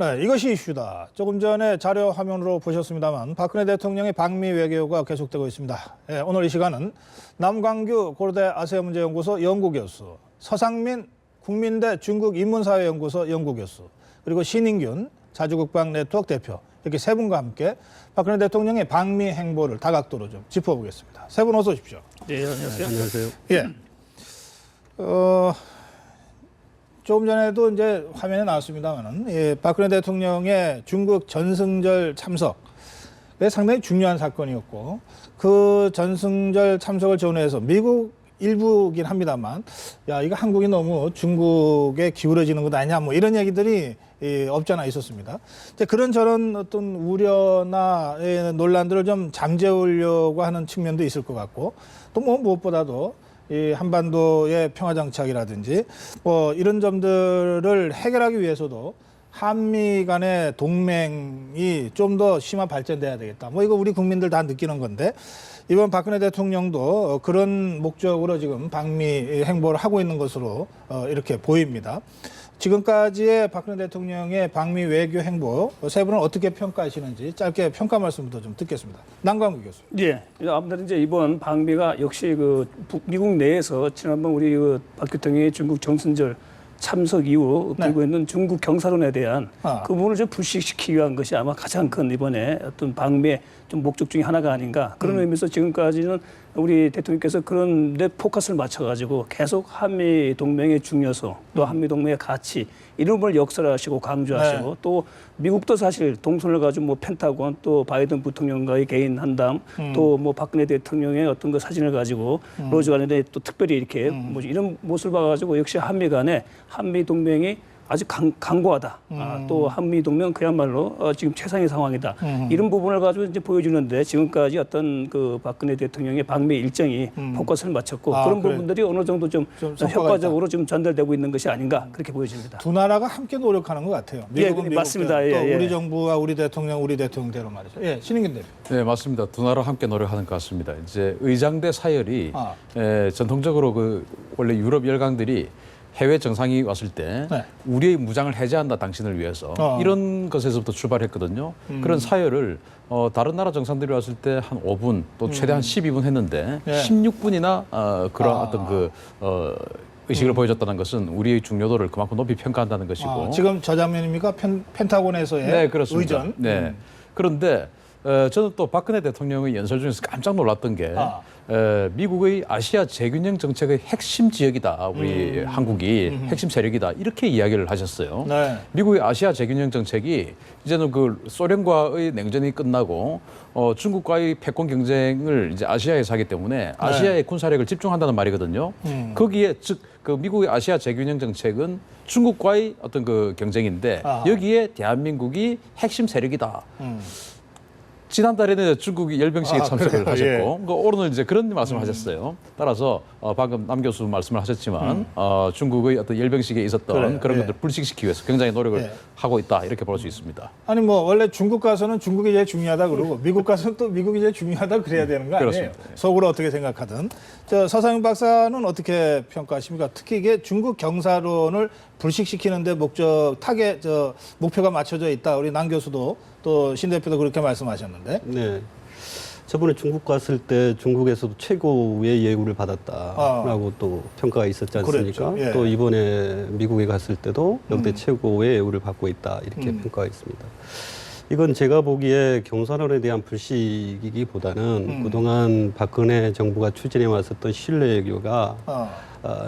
네, 이것이 이슈다. 조금 전에 자료 화면으로 보셨습니다만 박근혜 대통령의 방미 외교가 계속되고 있습니다. 네, 오늘 이 시간은 남광규 고려대 아세아문제연구소 연구교수, 서상민 국민대 중국인문사회연구소 연구교수, 그리고 신인균 자주국방 네트워크 대표, 이렇게 세 분과 함께 박근혜 대통령의 방미 행보를 다각도로 좀 짚어보겠습니다. 세 분 어서 오십시오. 네, 안녕하세요. 안녕하세요. 예. 조금 전에도 이제 화면에 나왔습니다만은, 예, 박근혜 대통령의 중국 전승절 참석, 상당히 중요한 사건이었고, 그 전승절 참석을 전후해서 미국 일부긴 합니다만, 야, 이거 한국이 너무 중국에 기울어지는 것 아니냐, 뭐 이런 얘기들이 없잖아 있었습니다. 이제 그런저런 어떤 우려나 논란들을 좀 잠재우려고 하는 측면도 있을 것 같고, 또 뭐 무엇보다도 이 한반도의 평화정착이라든지 뭐 이런 점들을 해결하기 위해서도 한미 간의 동맹이 좀 더 심화 발전돼야 되겠다. 뭐 이거 우리 국민들 다 느끼는 건데, 이번 박근혜 대통령도 그런 목적으로 지금 방미 행보를 하고 있는 것으로 이렇게 보입니다. 지금까지의 박근혜 대통령의 방미 외교 행보 세 분은 어떻게 평가하시는지 짧게 평가 말씀부터 좀 듣겠습니다. 남광규 교수. 예, 아무튼 이제 이번 방미가 역시 그 미국 내에서 지난번 우리 박 대통령의 중국 정승절 참석 이후 들고 있는 중국 경사론에 대한 그 부분을 좀 불식시키기 위한 것이 아마 가장 큰 이번에 어떤 방미의 좀 목적 중에 하나가 아닌가. 그런 의미에서 지금까지는 우리 대통령께서 그런 데 포커스를 맞춰가지고 계속 한미 동맹의 중요성, 또 한미 동맹의 가치 이런 걸 역설하시고 강조하시고, 네. 또 미국도 사실 동선을 가지고 뭐 펜타곤 또 바이든 부통령과의 개인 한담, 또 뭐 박근혜 대통령의 어떤 그 사진을 가지고 로즈 가든에 또 특별히 이렇게 뭐 이런 모습을 봐가지고 역시 한미 간에 한미 동맹이 아주 강고하다. 또 한미 동맹 그야말로 지금 최상의 상황이다. 이런 부분을 가지고 이제 보여주는데, 지금까지 어떤 그 박근혜 대통령의 방미 일정이 포커스를 맞췄고 그런 그래. 부분들이 어느 정도 좀 효과적으로 좀 전달되고 있는 것이 아닌가 그렇게 보여집니다. 두 나라가 함께 노력하는 것 같아요. 미국은 미국대로, 맞습니다. 또 예. 우리 정부와 우리 대통령대로 말이죠. 예, 신인균 대표. 네, 맞습니다. 두 나라 함께 노력하는 것 같습니다. 이제 의장대 사열이 전통적으로 그 원래 유럽 열강들이 해외 정상이 왔을 때 우리의 무장을 해제한다 당신을 위해서 이런 것에서부터 출발했거든요. 그런 사열을 다른 나라 정상들이 왔을 때 한 5분 또 최대 한 12분 했는데 16분이나 그런 어떤 그 의식을 보여줬다는 것은 우리의 중요도를 그만큼 높이 평가한다는 것이고. 지금 저 장면입니까? 펜타곤에서의 네, 그렇습니다. 의전. 네. 그런데 저는 또 박근혜 대통령의 연설 중에서 깜짝 놀랐던 게 미국의 아시아 재균형 정책의 핵심 지역이다. 우리 한국이 핵심 세력이다. 이렇게 이야기를 하셨어요. 네. 미국의 아시아 재균형 정책이 이제는 그 소련과의 냉전이 끝나고 중국과의 패권 경쟁을 이제 아시아에서 하기 때문에 아시아의 군사력을 집중한다는 말이거든요. 거기에 즉 그 미국의 아시아 재균형 정책은 중국과의 어떤 그 경쟁인데 여기에 대한민국이 핵심 세력이다. 지난달에는 중국이 열병식에 참석을 하셨고, 예. 오늘은 이제 그런 말씀을 하셨어요. 따라서 방금 남 교수 말씀을 하셨지만 중국의 어떤 열병식에 있었던 그런 것들을 불식시키기 위해서 굉장히 노력을 하고 있다 이렇게 볼 수 있습니다. 아니 뭐 원래 중국 가서는 중국이 제일 중요하다 그러고 미국 가서는 또 미국이 제일 중요하다 그래야 되는 거 아니에요? 그렇습니다. 속으로 어떻게 생각하든. 저 서상민 박사는 어떻게 평가하십니까? 특히 이게 중국 경사론을 불식시키는데 목표가 맞춰져 있다. 우리 남 교수도 또 신 대표도 그렇게 말씀하셨는데. 네. 저번에 중국 갔을 때 중국에서도 최고의 예우를 받았다라고 또 평가가 있었지 않습니까? 그랬죠. 예. 또 이번에 미국에 갔을 때도 역대 최고의 예우를 받고 있다 이렇게 평가가 있습니다. 이건 제가 보기에 경선론에 대한 불식이기보다는 그동안 박근혜 정부가 추진해 왔었던 신뢰 외교가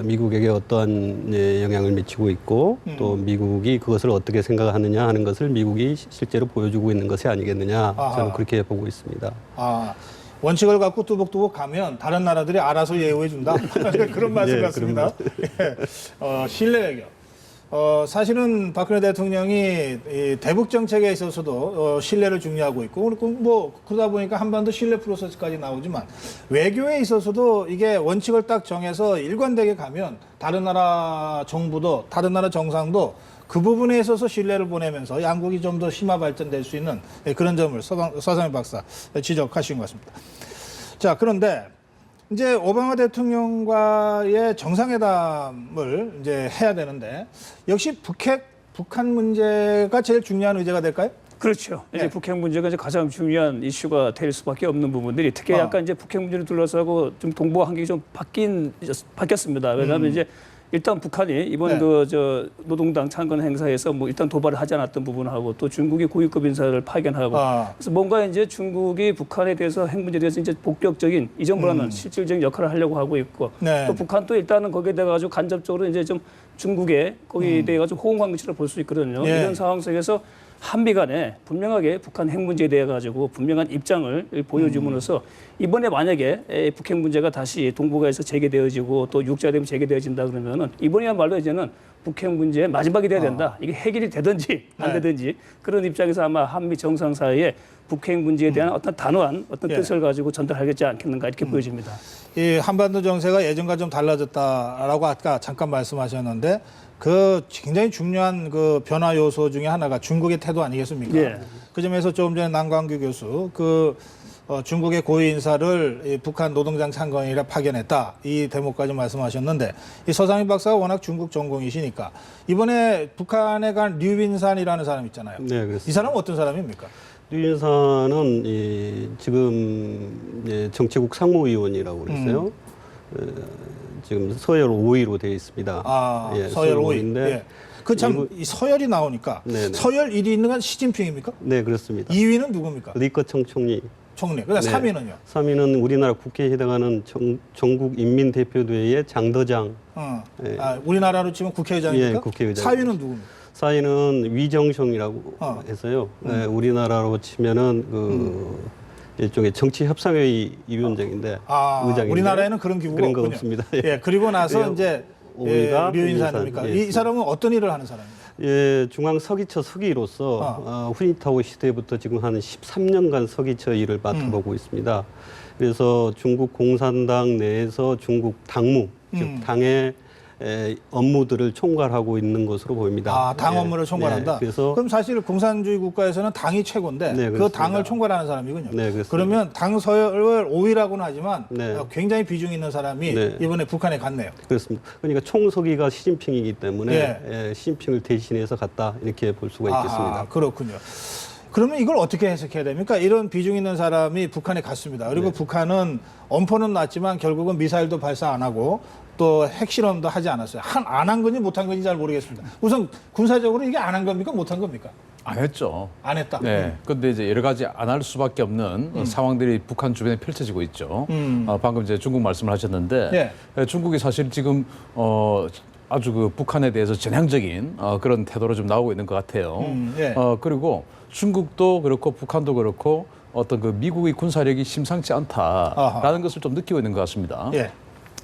미국에게 어떠한 영향을 미치고 있고 또 미국이 그것을 어떻게 생각하느냐 하는 것을 미국이 실제로 보여주고 있는 것이 아니겠느냐 저는 그렇게 보고 있습니다. 원칙을 갖고 뚜벅뚜벅 가면 다른 나라들이 알아서 예우해 준다. 그런 말씀 같습니다. 신뢰 외교. 사실은 박근혜 대통령이 이 대북 정책에 있어서도 신뢰를 중요하고 있고, 뭐 그러다 보니까 한반도 신뢰 프로세스까지 나오지만 외교에 있어서도 이게 원칙을 딱 정해서 일관되게 가면 다른 나라 정부도 다른 나라 정상도 그 부분에 있어서 신뢰를 보내면서 양국이 좀 더 심화 발전될 수 있는 그런 점을 서상민 박사 지적하신 것 같습니다. 자, 그런데 이제 오바마 대통령과의 정상회담을 이제 해야 되는데, 역시 북핵 북한 문제가 제일 중요한 의제가 될까요? 그렇죠. 이제 네. 북핵 문제가 이제 가장 중요한 이슈가 될 수밖에 없는 부분들이 특히 약간 이제 북핵 문제를 둘러싸고 좀 동북아 환경이 좀 바뀌었습니다. 왜냐하면 이제 일단 북한이 이번 네. 노동당 창건 행사에서 뭐 일단 도발을 하지 않았던 부분하고 또 중국이 고위급 인사를 파견하고 그래서 뭔가 이제 중국이 북한에 대해서 핵 문제에 대해서 이제 본격적인 이전보다는 실질적인 역할을 하려고 하고 있고 네. 또 북한도 일단은 거기에 대해 가지고 간접적으로 이제 좀 중국에 거기에 대해 가지고 호응 관계처럼 볼 수 있거든요. 예. 이런 상황 속에서 한미 간에 분명하게 북한 핵 문제에 대해 가지고 분명한 입장을 보여줌으로써 이번에 만약에 북핵 문제가 다시 동북아에서 재개되어지고 또 육자되면 재개되어진다 그러면은 이번이야말로 이제는 북핵 문제의 마지막이 돼야 된다. 이게 해결이 되든지 안 네. 되든지 그런 입장에서 아마 한미 정상 사이에 북핵 문제에 대한 어떤 단호한 어떤 예. 뜻을 가지고 전달하겠지 않겠는가 이렇게 보여집니다. 이 한반도 정세가 예전과 좀 달라졌다라고 아까 잠깐 말씀하셨는데 그 굉장히 중요한 그 변화 요소 중에 하나가 중국의 태도 아니겠습니까? 예. 그 점에서 조금 전에 남광규 교수 중국의 고위 인사를 이 북한 노동당 창건이라 파견했다 이 대목까지 말씀하셨는데 이 서상민 박사가 워낙 중국 전공이시니까 이번에 북한에 간 류빈산이라는 사람 있잖아요. 네, 그렇습니다. 이 사람은 어떤 사람입니까? 류인사는 지금 정치국 상무위원이라고 그랬어요. 지금 서열 5위로 되어 있습니다. 서열 5위. 인데 예. 그 참 이 서열이 나오니까 네네. 서열 1위 있는 건 시진핑입니까? 네, 그렇습니다. 2위는 누굽니까? 리커청 총리. 총리. 그다음 네. 3위는요? 3위는 우리나라 국회에 해당하는 전국 인민대표대회의 장더장. 예. 우리나라로 치면 국회의장입니까? 예, 국회의장. 4위는 누굽니까? 4위는 위정성이라고 해서요. 우리나라로 치면은 일종의 정치협상회의 위원장인데 의장인데 우리나라에는 그런 기구가 그런 거 없군요. 없습니다. 예, 그리고 나서 이제 오위가 류인산입니까? 류인산. 이 사람은 어떤 일을 하는 사람입니까? 중앙 서기처 서기로서 후니타오 시대부터 지금 한 13년간 서기처 일을 맡아보고 있습니다. 그래서 중국 공산당 내에서 중국 당무, 즉 당의 업무들을 총괄하고 있는 것으로 보입니다. 당 업무를 총괄한다. 그래서 그럼 사실 공산주의 국가에서는 당이 최고인데 네, 그 그렇습니다. 당을 총괄하는 사람이군요. 네, 그렇습니다. 그러면 당 서열 5위라고는 하지만 네. 굉장히 비중 있는 사람이 네. 이번에 북한에 갔네요. 그렇습니다. 그러니까 총서기가 시진핑이기 때문에 시진핑을 대신해서 갔다 이렇게 볼 수가 있겠습니다. 그렇군요. 그러면 이걸 어떻게 해석해야 됩니까? 이런 비중 있는 사람이 북한에 갔습니다. 그리고 북한은 엄포는 났지만 결국은 미사일도 발사 안 하고 또 핵실험도 하지 않았어요. 안 한 건지 못 한 건지 잘 모르겠습니다. 우선 군사적으로 이게 안 한 겁니까? 못 한 겁니까? 안 했죠. 안 했다. 네. 그런데 이제 여러 가지 안 할 수밖에 없는 상황들이 북한 주변에 펼쳐지고 있죠. 방금 이제 중국 말씀을 하셨는데 중국이 사실 지금 아주 그 북한에 대해서 전향적인 그런 태도로 좀 나오고 있는 것 같아요. 그리고 중국도 그렇고 북한도 그렇고 어떤 그 미국의 군사력이 심상치 않다라는 것을 좀 느끼고 있는 것 같습니다.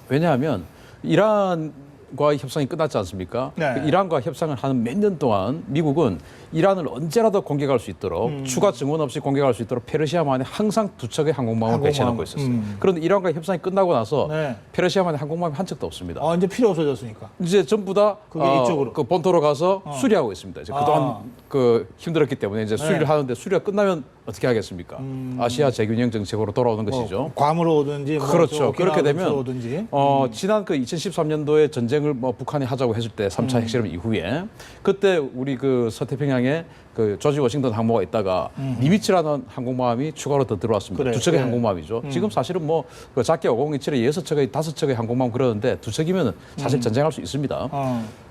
왜냐하면 이란과의 협상이 끝났지 않습니까? 그 이란과 협상을 하는 몇 년 동안 미국은 이란을 언제라도 공격할 수 있도록 추가 증원 없이 공격할 수 있도록 페르시아만에 항상 두 척의 항공모함을 배치해놓고 있었어요. 그런데 이란과 협상이 끝나고 나서 페르시아만에 항공모함이 한 척도 없습니다. 이제 필요 없어졌으니까. 이제 전부 다 그게 이쪽으로. 그 본토로 가서 수리하고 있습니다. 이제 그동안 그 힘들었기 때문에 이제 수리를 하는데 수리가 끝나면 어떻게 하겠습니까? 아시아 재균형 정책으로 돌아오는 것이죠. 괌으로 오든지 그렇죠. 그렇게 되면 오든지. 지난 그 2013년도에 전쟁을 북한이 하자고 했을 때 3차 핵실험 이후에 그때 우리 그 서태평양에 그 조지 워싱턴 항모가 있다가 니미츠라는 항공모함이 추가로 더 들어왔습니다. 그래요. 두 척의 항공모함이죠. 지금 사실은 뭐 그 작게 5027에 6척의 5척의 항공모함 그러는데 두 척이면 사실 전쟁할 수 있습니다.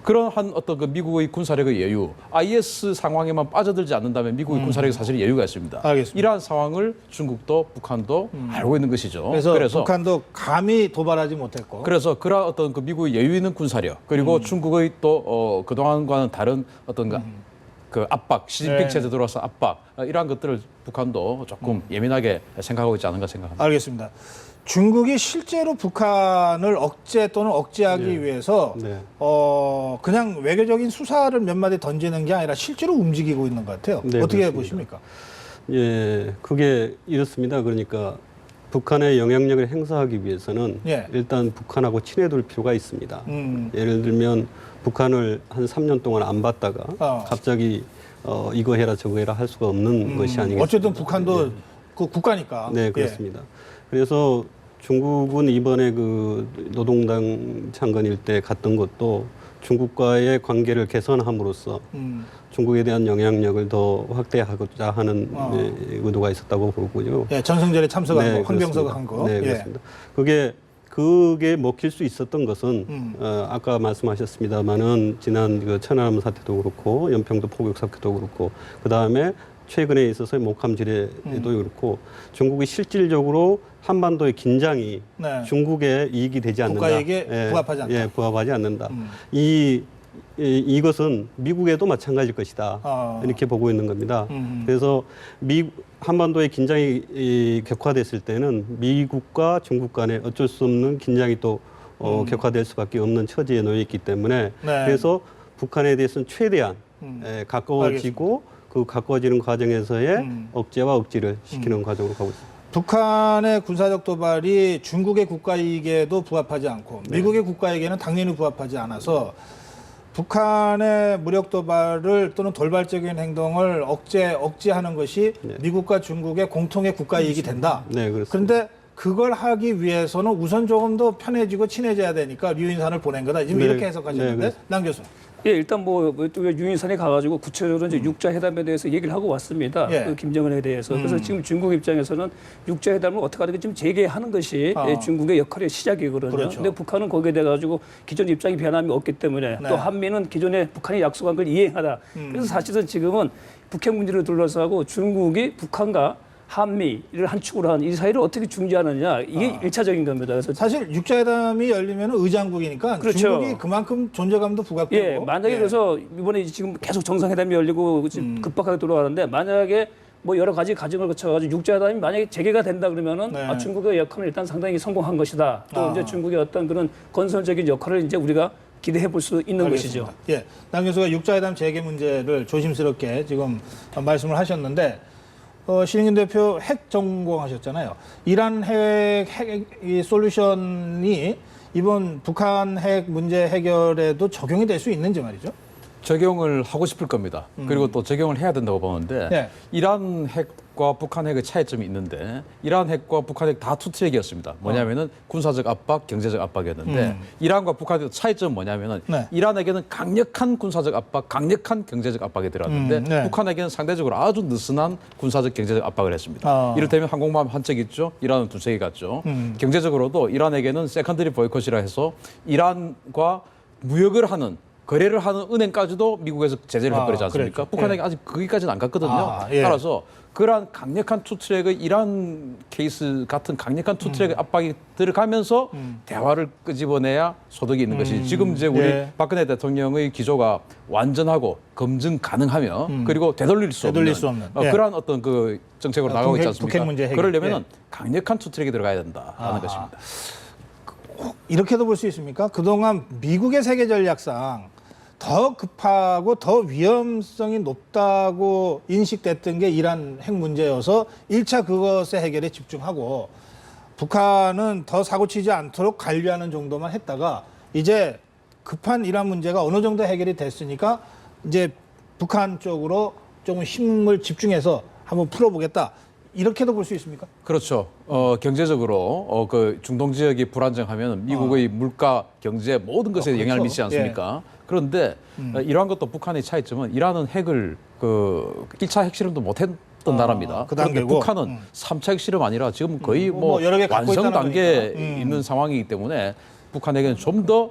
그러한 어떤 그 미국의 군사력의 여유, IS 상황에만 빠져들지 않는다면 미국의 군사력이 사실 여유가 있습니다. 알겠습니다. 이러한 상황을 중국도 북한도 알고 있는 것이죠. 그래서 북한도 감히 도발하지 못했고. 그래서 그런 어떤 그 미국의 여유 있는 군사력 그리고 중국의 또 그동안과는 다른 어떤 그 압박, 시진핑 체제 들어와서 압박 이러한 것들을 북한도 조금 예민하게 생각하고 있지 않은가 생각합니다. 알겠습니다. 중국이 실제로 북한을 억제 또는 억제하기 위해서 그냥 외교적인 수사를 몇 마디 던지는 게 아니라 실제로 움직이고 있는 것 같아요. 어떻게 그렇습니다. 보십니까? 그게 이렇습니다. 그러니까 북한의 영향력을 행사하기 위해서는 일단 북한하고 친해둘 필요가 있습니다. 예를 들면 북한을 한 3년 동안 안 봤다가 갑자기 이거 해라 저거 해라 할 수가 없는 것이 아니겠습니까? 어쨌든 북한도 그 국가니까. 네, 그렇습니다. 그래서 중국은 이번에 그 노동당 창건일 때 갔던 것도 중국과의 관계를 개선함으로써 중국에 대한 영향력을 더 확대하고자 하는 의도가 있었다고 보고요. 예, 전승절에 참석한 거, 황병서가 한 거. 네, 그렇습니다. 그게 먹힐 수 있었던 것은 아까 말씀하셨습니다마는 지난 그 천안함 사태도 그렇고 연평도 포격 사태도 그렇고 그 다음에 최근에 있어서의 목함 지뢰도 그렇고 중국이 실질적으로 한반도의 긴장이 중국의 이익이 되지 않는다. 국가에게 부합하지 않는다. 예, 부합하지 않는다. 이것은 미국에도 마찬가지일 것이다. 이렇게 보고 있는 겁니다. 그래서 한반도의 긴장이 격화됐을 때는 미국과 중국 간에 어쩔 수 없는 긴장이 또 격화될 수밖에 없는 처지에 놓여 있기 때문에 그래서 북한에 대해서는 최대한 가까워지고 그 가까워지는 과정에서의 억제와 억지를 시키는 과정으로 가고 있습니다. 북한의 군사적 도발이 중국의 국가 이익에도 부합하지 않고 미국의 국가 이익에는 당연히 부합하지 않아서 북한의 무력 도발을 또는 돌발적인 행동을 억제하는 것이 미국과 중국의 공통의 국가 이익이 된다. 네, 그렇습니다. 그런데 그걸 하기 위해서는 우선 조금 더 편해지고 친해져야 되니까 류인산을 보낸 거다. 지금 이렇게 해석하셨는데 남 교수. 예, 일단 유인산에 가가지고 구체적으로 이제 육자 회담에 대해서 얘기를 하고 왔습니다. 그 김정은에 대해서. 그래서 지금 중국 입장에서는 육자 회담을 어떻게 하든 지금 재개하는 것이 중국의 역할의 시작이거든요. 그렇죠. 근데 북한은 거기에 대해 가지고 기존 입장이 변함이 없기 때문에 또 한미는 기존에 북한이 약속한 걸 이행하다. 그래서 사실은 지금은 북핵 문제를 둘러싸고 중국이 북한과 한미를 한 축으로 한 이 사이를 어떻게 중재하느냐 이게 일차적인 겁니다. 그래서 사실 육자회담이 열리면 의장국이니까 그렇죠. 중국이 그만큼 존재감도 부각되고. 예, 만약에 그래서 이번에 지금 계속 정상회담이 열리고 지금 급박하게 돌아가는데 만약에 뭐 여러 가지 과정을 거쳐가지고 육자회담이 만약에 재개가 된다 그러면은 중국의 역할은 일단 상당히 성공한 것이다. 또 이제 중국의 어떤 그런 건설적인 역할을 이제 우리가 기대해 볼 수 있는 알겠습니다. 것이죠. 예, 남 교수가 육자회담 재개 문제를 조심스럽게 지금 말씀을 하셨는데. 신인균 대표 핵 전공하셨잖아요. 이란 핵 이 솔루션이 이번 북한 핵 문제 해결에도 적용이 될 수 있는지 말이죠. 적용을 하고 싶을 겁니다. 그리고 또 적용을 해야 된다고 보는데 이란 핵과 북한 핵의 차이점이 있는데 이란 핵과 북한 핵 다 투 트랙이었습니다. 뭐냐면은 군사적 압박, 경제적 압박이었는데 이란과 북한의 차이점은 뭐냐면은 이란에게는 강력한 군사적 압박, 강력한 경제적 압박이 들어왔는데 북한에게는 상대적으로 아주 느슨한 군사적 경제적 압박을 했습니다. 이를테면 항공모함 한 척 있죠. 이란은 두세 개 갔죠. 경제적으로도 이란에게는 세컨더리 보이콧이라 해서 이란과 무역을 하는 거래를 하는 은행까지도 미국에서 제재를 해버리지 않습니까? 그렇죠. 북한에게 아직 거기까지는 안 갔거든요. 따라서 그러한 강력한 투트랙의 이란 케이스 같은 강력한 투트랙의 압박이 들어가면서 대화를 끄집어내야 소득이 있는 것이 지금 이제 우리 박근혜 대통령의 기조가 완전하고 검증 가능하며 그리고 되돌릴 수 없는 그러한 어떤 그 정책으로 나가고 있지 않습니까? 그러려면은 강력한 투트랙이 들어가야 된다는 것입니다. 이렇게도 볼 수 있습니까? 그동안 미국의 세계 전략상 더 급하고 더 위험성이 높다고 인식됐던 게 이란 핵 문제여서 1차 그것의 해결에 집중하고 북한은 더 사고치지 않도록 관리하는 정도만 했다가 이제 급한 이란 문제가 어느 정도 해결이 됐으니까 이제 북한 쪽으로 조금 힘을 집중해서 한번 풀어보겠다. 이렇게도 볼 수 있습니까? 그렇죠. 경제적으로 그 중동 지역이 불안정하면 미국의 물가, 경제 모든 것에 그렇죠. 영향을 미치지 않습니까? 그런데 이러한 것도 북한의 차이점은 이란은 핵을 그 1차 핵실험도 못했던 나라입니다. 그런데 북한은 3차 핵실험 아니라 지금 거의 뭐 완성 단계에 있는 상황이기 때문에 북한에게는 좀 더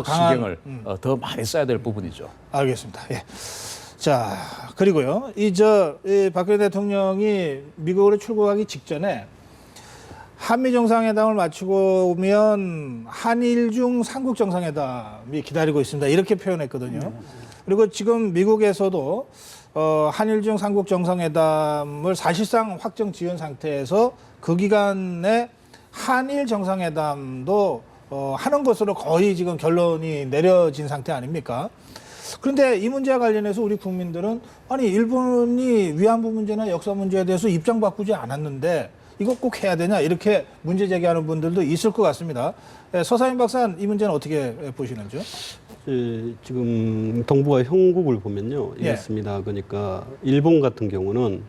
신경을 더 많이 써야 될 부분이죠. 알겠습니다. 예. 자, 그리고요. 이 박근혜 대통령이 미국으로 출국하기 직전에 한미 정상회담을 마치고 오면 한일중 삼국 정상회담이 기다리고 있습니다. 이렇게 표현했거든요. 그리고 지금 미국에서도 한일중 삼국 정상회담을 사실상 확정 지은 상태에서 그 기간에 한일 정상회담도 하는 것으로 거의 지금 결론이 내려진 상태 아닙니까? 그런데 이 문제와 관련해서 우리 국민들은 아니 일본이 위안부 문제나 역사 문제에 대해서 입장 바꾸지 않았는데 이거 꼭 해야 되냐 이렇게 문제 제기하는 분들도 있을 것 같습니다. 서상인 박사는 이 문제는 어떻게 보시는지요? 지금 동북아 형국을 보면요 이렇습니다. 그러니까 일본 같은 경우는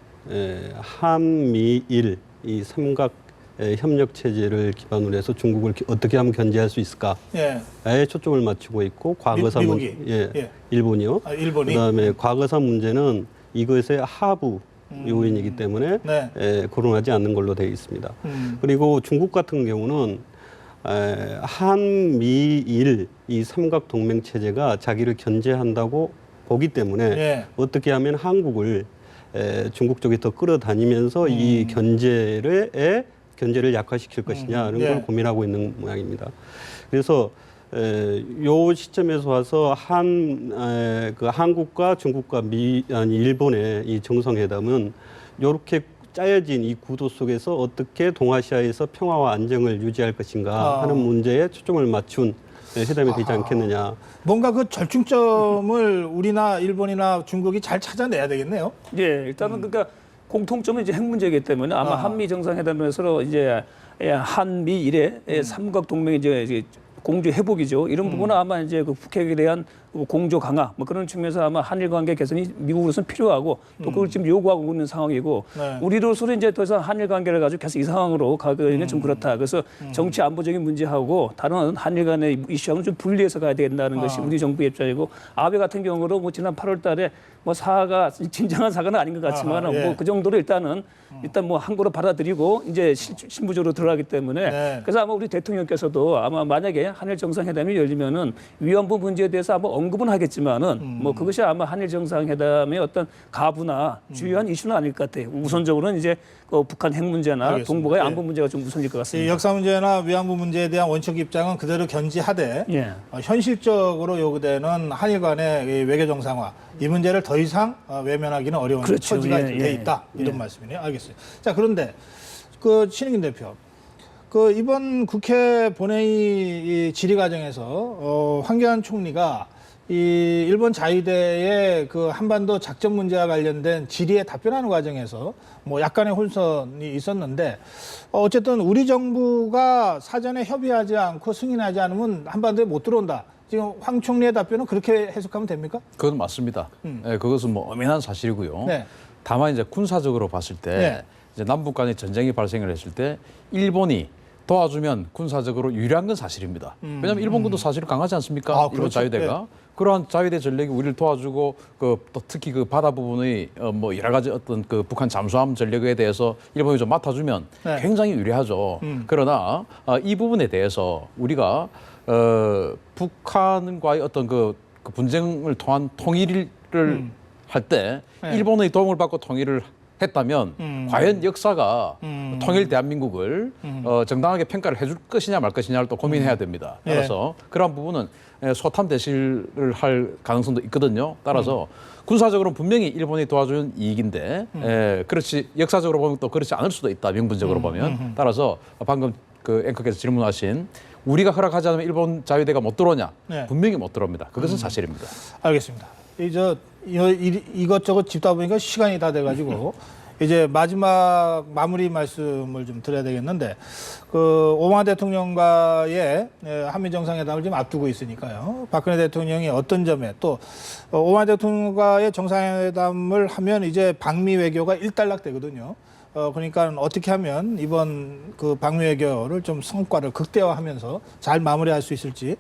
한미일 이 삼각 협력 체제를 기반으로 해서 중국을 어떻게 하면 견제할 수 있을까에 초점을 맞추고 있고 과거사 미국이 일본이요. 일본이 그다음에 과거사 문제는 이것의 하부 요인이기 때문에 거론하지 않는 걸로 되어 있습니다. 그리고 중국 같은 경우는 한미일 이 삼각 동맹 체제가 자기를 견제한다고 보기 때문에 어떻게 하면 한국을 중국 쪽에 더 끌어다니면서 이 견제를 약화시킬 것이냐는 걸 고민하고 있는 모양입니다. 그래서 요 시점에서 와서 한국과 중국과 일본의 이 정상회담은 이렇게 짜여진 이 구도 속에서 어떻게 동아시아에서 평화와 안정을 유지할 것인가 하는 문제에 초점을 맞춘 회담이 되지 않겠느냐. 뭔가 그 절충점을 우리나 일본이나 중국이 잘 찾아내야 되겠네요. 예, 일단은 그러니까 공통점은 이제 핵 문제이기 때문에 아마 한미 정상회담에서 이제 한미일의 삼각 동맹 이제 공조 회복이죠. 이런 부분은 아마 이제 그 북핵에 대한 공조 강화 뭐 그런 측면에서 아마 한일 관계 개선이 미국으로서는 필요하고 또 그걸 지금 요구하고 있는 상황이고 우리로서는 이제 더 이상 한일 관계를 가지고 계속 이 상황으로 가기는 좀 그렇다. 그래서 정치 안보적인 문제하고 다른 한일 간의 이슈하고는 좀 분리해서 가야 된다는 것이 우리 정부의 입장이고 아베 같은 경우로 뭐 지난 8월달에 뭐 사과가 진정한 사과는 아닌 것 같지만 뭐 그 정도로 일단 뭐 한국으로 받아들이고 이제 실무적으로 들어가기 때문에 그래서 아마 우리 대통령께서도 아마 만약에 한일 정상회담이 열리면은 위안부 문제에 대해서 아마 언급은 하겠지만은 뭐 그것이 아마 한일 정상회담의 어떤 가부나 주요한 이슈는 아닐 것 같아요. 우선적으로는 이제 북한 핵 문제나 알겠습니다. 동북아의 안보 문제가 좀 우선일 것 같습니다. 역사 문제나 위안부 문제에 대한 원칙 입장은 그대로 견지하되 현실적으로 요구되는 한일 간의 외교 정상화 이 문제를 더 이상 외면하기는 어려운 처지가 돼 있다 이런 말씀이네요. 알겠어요. 자 그런데 그 신익인 대표. 그 이번 국회 본회의 질의 과정에서 황교안 총리가 이 일본 자위대의 그 한반도 작전 문제와 관련된 질의에 답변하는 과정에서 뭐 약간의 혼선이 있었는데 어쨌든 우리 정부가 사전에 협의하지 않고 승인하지 않으면 한반도에 못 들어온다. 지금 황 총리의 답변은 그렇게 해석하면 됩니까? 그건 맞습니다. 네, 그것은 뭐 엄연한 사실이고요. 다만 이제 군사적으로 봤을 때 이제 남북 간의 전쟁이 발생을 했을 때 일본이 도와주면 군사적으로 유리한 건 사실입니다. 왜냐하면 일본군도 사실 강하지 않습니까? 일본 그렇죠. 자위대가. 그러한 자위대 전력이 우리를 도와주고 또 특히 그 바다 부분의 뭐 여러 가지 어떤 그 북한 잠수함 전력에 대해서 일본이 좀 맡아주면 굉장히 유리하죠. 그러나 이 부분에 대해서 우리가 북한과의 어떤 그 분쟁을 통한 통일을 할 때 일본의 도움을 받고 통일을 했다면 과연 역사가 통일 대한민국을 정당하게 평가를 해줄 것이냐 말 것이냐를 또 고민해야 됩니다. 따라서 그러한 부분은 소탐 대실을 할 가능성도 있거든요. 따라서 군사적으로는 분명히 일본이 도와주는 이익인데 그렇지 역사적으로 보면 또 그렇지 않을 수도 있다. 명분적으로 보면. 따라서 방금 그 앵커께서 질문하신 우리가 허락하지 않으면 일본 자위대가 못 들어오냐? 분명히 못 들어옵니다. 그것은 사실입니다. 알겠습니다. 이것저것 짚다 보니까 시간이 다 돼가지고 이제 마지막 마무리 말씀을 좀 드려야 되겠는데 그 오바마 대통령과의 한미 정상회담을 지금 앞두고 있으니까요. 박근혜 대통령이 어떤 점에 또 오바마 대통령과의 정상회담을 하면 이제 방미 외교가 일단락되거든요. 그러니까 어떻게 하면 이번 그 방미 외교를 좀 성과를 극대화하면서 잘 마무리할 수 있을지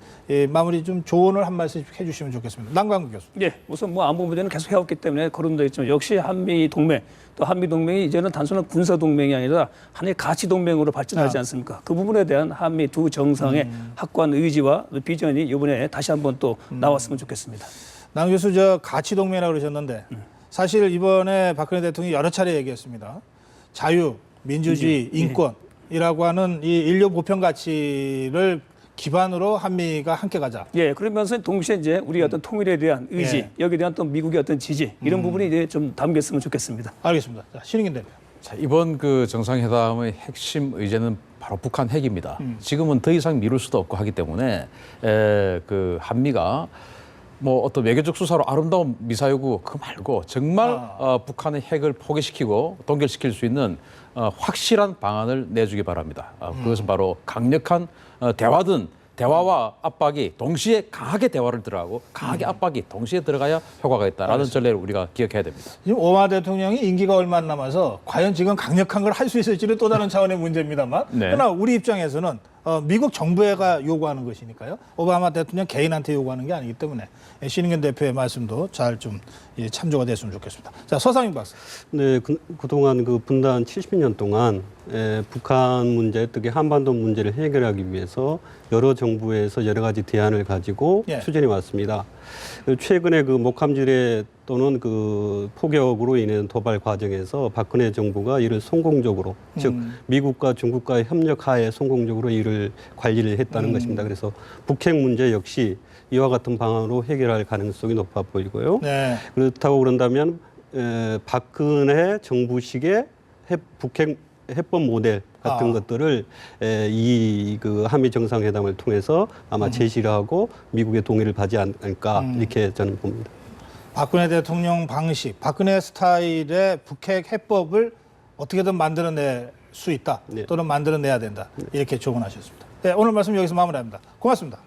마무리 좀 조언을 한 말씀 해주시면 좋겠습니다. 남광국 교수. 예, 우선 뭐 안보 문제는 계속 해왔기 때문에 거론되어 있지만 역시 한미 동맹 또 한미 동맹이 이제는 단순한 군사 동맹이 아니라 하나의 가치 동맹으로 발전하지 않습니까? 그 부분에 대한 한미 두 정상의 확고한 의지와 비전이 이번에 다시 한번 또 나왔으면 좋겠습니다. 남 교수 저 가치 동맹이라고 그러셨는데 사실 이번에 박근혜 대통령이 여러 차례 얘기했습니다. 자유, 민주주의, 인권이라고 하는 이 인류 보편 가치를 기반으로 한미가 함께 가자. 예, 그러면서 동시에 이제 우리 어떤 통일에 대한 의지, 여기에 대한 또 미국의 어떤 지지 이런 부분이 이제 좀 담겼으면 좋겠습니다. 알겠습니다. 자, 신익인 대표. 자, 이번 그 정상회담의 핵심 의제는 바로 북한 핵입니다. 지금은 더 이상 미룰 수도 없고 하기 때문에 그 한미가 뭐 어떤 외교적 수사로 아름다운 미사여구 그 말고 정말 북한의 핵을 포기시키고 동결시킬 수 있는 확실한 방안을 내주기 바랍니다. 그것은 바로 강력한 대화든 대화와 압박이 동시에 강하게 대화를 들어가고 강하게 압박이 동시에 들어가야 효과가 있다라는 전례를 우리가 기억해야 됩니다. 지금 오바마 대통령이 임기가 얼마 안 남아서 과연 지금 강력한 걸 할 수 있을지는 또 다른 차원의 문제입니다만 네. 그러나 우리 입장에서는 미국 정부가 요구하는 것이니까요. 오바마 대통령 개인한테 요구하는 게 아니기 때문에 신인근 대표의 말씀도 잘 좀 참조가 됐으면 좋겠습니다. 자, 서상인 박사. 네, 그동안 그 분단 70년 동안 북한 문제, 특히 한반도 문제를 해결하기 위해서 여러 정부에서 여러 가지 대안을 가지고 추진해 왔습니다. 최근에 그 목함지뢰 또는 그 포격으로 인한 도발 과정에서 박근혜 정부가 이를 성공적으로, 즉 미국과 중국과의 협력하에 성공적으로 이를 관리를 했다는 것입니다. 그래서 북핵 문제 역시 이와 같은 방안으로 해결할 가능성이 높아 보이고요. 네. 그렇다고 그런다면 박근혜 정부식의 북핵 해법 모델 같은 것들을 이 그 한미 정상회담을 통해서 아마 제시를 하고 미국의 동의를 받지 않을까 이렇게 저는 봅니다. 박근혜 대통령 방식, 박근혜 스타일의 북핵 해법을 어떻게든 만들어낼 수 있다. 네. 또는 만들어내야 된다. 이렇게 조언하셨습니다. 네, 오늘 말씀 여기서 마무리합니다. 고맙습니다.